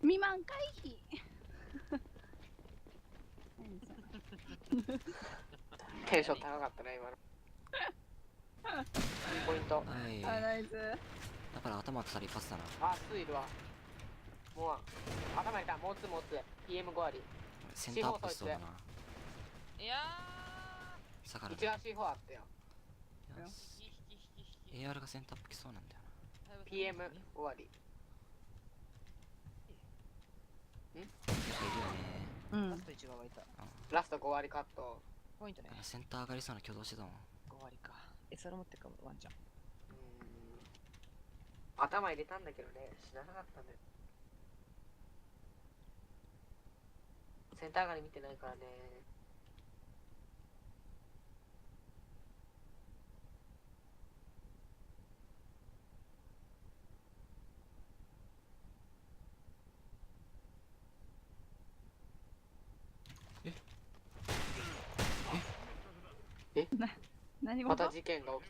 未満回避。テンション高かったね今の。ポイント。はい。あ、ナイス。だから頭腐りパスだな。あ、スいるわ。もう頭いた。もうつもうつ。PM5 割。センターアップしそうだな。いや下がる。一側 C4 あったよ。よし。AR がセンターアップ来そうなんだよな。PM5 割。いるよね。ラスト1側いた。ラスト5割カット。ポイントね。センター上がりそうな挙動してたもん。5割か。それ持ってくかも、ワンちゃん。頭入れたんだけどね、死ななかったんだよ。センター上がり見てないからね。何事？また事件が起き